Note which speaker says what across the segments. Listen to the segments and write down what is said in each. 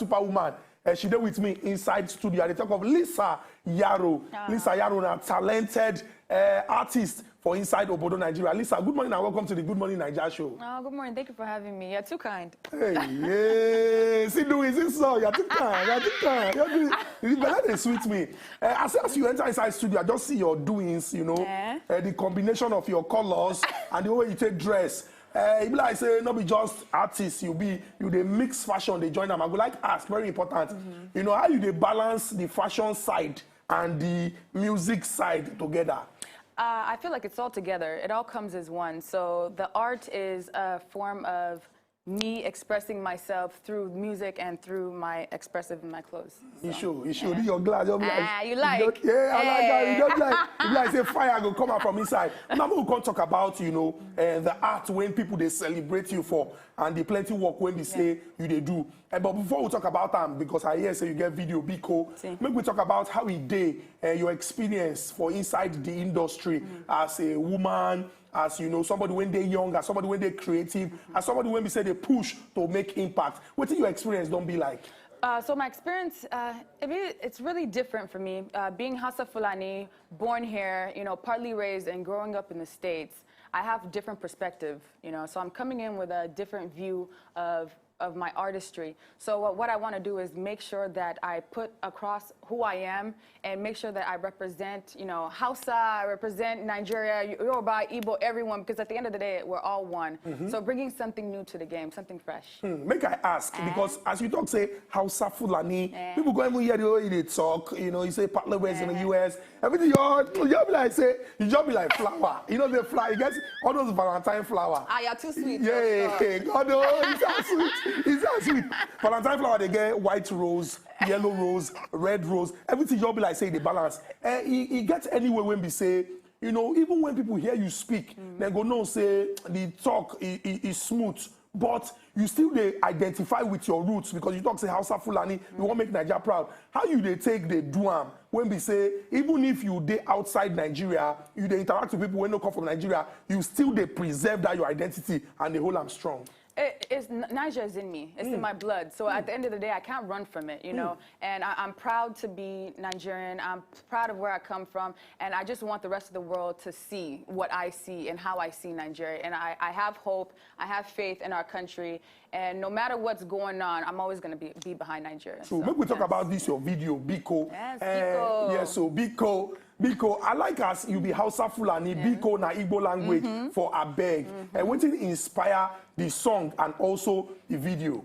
Speaker 1: superwoman. She did with me inside studio. They talk of Lisa Yaro. Lisa Yaro, a talented artist for inside Obodo, Nigeria. Lisa, good morning and welcome to the Good Morning Naija Show.
Speaker 2: Oh, good morning. Thank you for having me. You're too kind.
Speaker 1: Hey, yeah. See, Louis, this song, you're too kind. You're too kind. You're better than sweet me. As you enter inside studio, I just see your doings, you know, the combination of your colors and the way you take dress. If like say, not be just artists, you they mix fashion, they join them. I would like ask, very important, you know, how you they balance the fashion side and the music side together?
Speaker 2: I feel like it's all together. It all comes as one. So the art is a form of me expressing myself through music and through my expressive in my clothes. So.
Speaker 1: You should. Your glass. You like?
Speaker 2: You like?
Speaker 1: Yeah, I like that. You don't like say fire go come out from inside. Now we can talk about, you know, the art when people they celebrate you for and the plenty work when they say you they do. But before we talk about them, because I hear say you get video Biko, maybe we talk about how it day your experience for inside the industry as a woman, as you know, somebody when they're young, as somebody when they're creative, as somebody when we say they push to make impact. What do your experience don't be like?
Speaker 2: So my experience, it's really different for me. Being Hausa Fulani, born here, you know, partly raised and growing up in the States, I have a different perspective, you know. So I'm coming in with a different view of my artistry. So what I want to do is make sure that I put across who I am and make sure that I represent, you know, Hausa, I represent Nigeria, Yoruba, Igbo, everyone, because at the end of the day, we're all one. So bringing something new to the game, something fresh. Make
Speaker 1: I ask, because as you talk, say, Hausa Fulani, people go even hear the way they talk, you know, you say partner ways in the US, everything, you just be like, say, you just be like flower. You know, the flower, you get all those Valentine flower.
Speaker 2: You're too sweet.
Speaker 1: Yeah, God, oh, it's so sweet. It's so sweet. Valentine flower, they get white rose, yellow rose, red rose, everything you'll be like, say, the balance. It gets anywhere when we say, you know, even when people hear you speak, they go, no, say, the talk is smooth, but you still they identify with your roots because you talk, say, Hausa Fulani, you want to make Nigeria proud. How you they take the do when we say, even if you they outside Nigeria, you they interact with people when they come from Nigeria, you still they preserve that your identity and the whole I'm strong.
Speaker 2: Niger is in me. It's in my blood. So at the end of the day, I can't run from it, you know. And I'm proud to be Nigerian. I'm proud of where I come from. And I just want the rest of the world to see what I see and how I see Nigeria. And I have hope. I have faith in our country. And no matter what's going on, I'm always going to be behind Nigeria.
Speaker 1: So maybe we talk about this, your video, Biko.
Speaker 2: Yes, Biko.
Speaker 1: Yes, so Biko, I like as you be Hausa Fulani, Biko na Igbo language for Abeg. And what did inspire the song and also the video?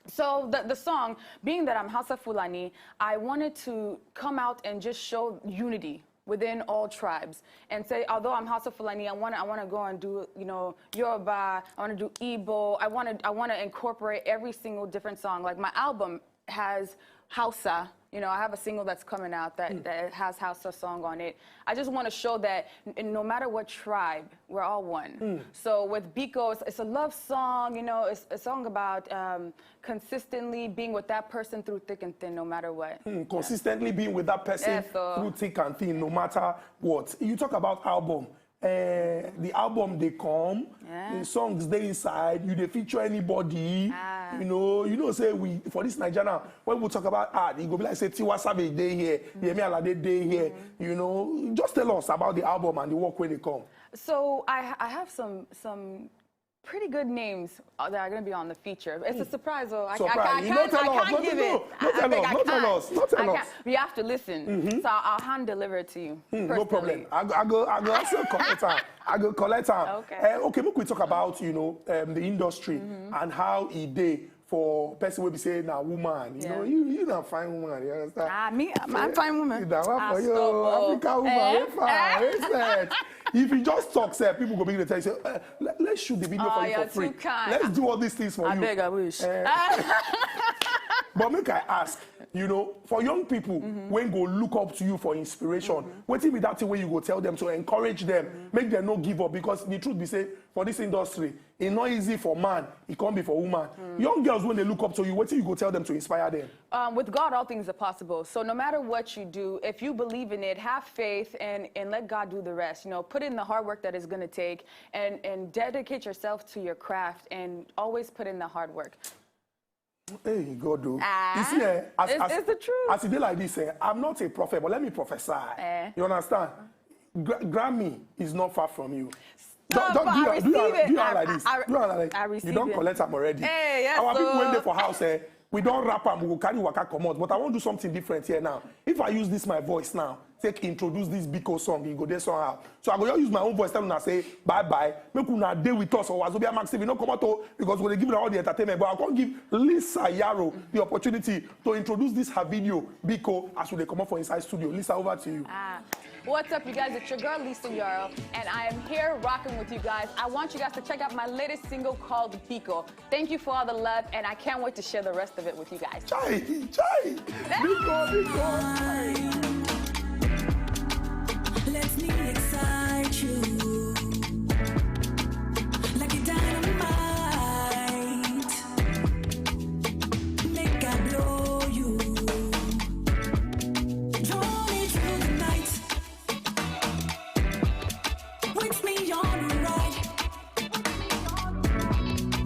Speaker 2: So the song, being that I'm Hausa Fulani, I wanted to come out and just show unity within all tribes and say, although I'm Hausa Fulani, I want to go and do, you know, Yoruba, I want to do Igbo, I want to incorporate every single different song. Like my album has Hausa. You know, I have a single that's coming out that has Hausa song on it. I just want to show that no matter what tribe, we're all one. So with Biko, it's a love song, you know, it's a song about consistently being with that person through thick and thin, no matter what.
Speaker 1: Consistently being with that person through thick and thin, no matter what. You talk about album. The album they come, the songs they inside, you they feature anybody, you know, say we for this Nigeria, when we talk about art, it go be like say Tiwa Savage day here, Yemi Alade day here, you know, just tell us about the album and the work when they come.
Speaker 2: So I have some pretty good names that are going to be on the feature. It's a surprise, though. I can't give it.
Speaker 1: Not tell us.
Speaker 2: You have to listen. So I'll hand deliver it to you.
Speaker 1: No problem. I go also collect her. I go collect her.
Speaker 2: Okay.
Speaker 1: Okay, we talk about, you know, the industry and how it day for person will be saying now woman, you know, you not fine woman, you understand?
Speaker 2: I'm fine woman.
Speaker 1: You that one for you, African woman, fine. If you just talk, say, people go begin to tell you, say, let's shoot the video for you for free. Let's do all these things for you.
Speaker 2: I beg, I wish.
Speaker 1: But make I ask, you know, for young people, when go look up to you for inspiration, what if that way you go tell them to encourage them, make them not give up? Because the truth be say, for this industry, it's not easy for man, it can't be for woman. Young girls, when they look up to you, what if you go tell them to inspire them?
Speaker 2: With God, all things are possible. So no matter what you do, if you believe in it, have faith and let God do the rest. You know, put in the hard work that it's going to take and dedicate yourself to your craft and always put in the hard work.
Speaker 1: Hey, God, do.
Speaker 2: Ah,
Speaker 1: you see,
Speaker 2: it's the truth.
Speaker 1: As it be like this, I'm not a prophet, but let me prophesy. You understand? Grammy is not far from you. Do you like this?
Speaker 2: I receive
Speaker 1: you don't
Speaker 2: it.
Speaker 1: collect them already.
Speaker 2: Hey, yes,
Speaker 1: Our people
Speaker 2: so.
Speaker 1: went there for house. We don't rap and we will carry waka come out. But I want to do something different here now. If I use this my voice now, introduce this Biko song, you go there somehow. So I go just use my own voice, tell them say bye bye. Make una day with us or Wazobia Max TV. No come out because when they give all the entertainment, but I can't give Lisa Yaro the opportunity to introduce this her video Biko as they come up for inside studio. Lisa, over to you.
Speaker 2: What's up, you guys? It's your girl Lisa Yaro, and I am here rocking with you guys. I want you guys to check out my latest single called Biko. Thank you for all the love, and I can't wait to share the rest of it with you guys.
Speaker 1: Chai, Biko, Biko.
Speaker 3: Let's be excited.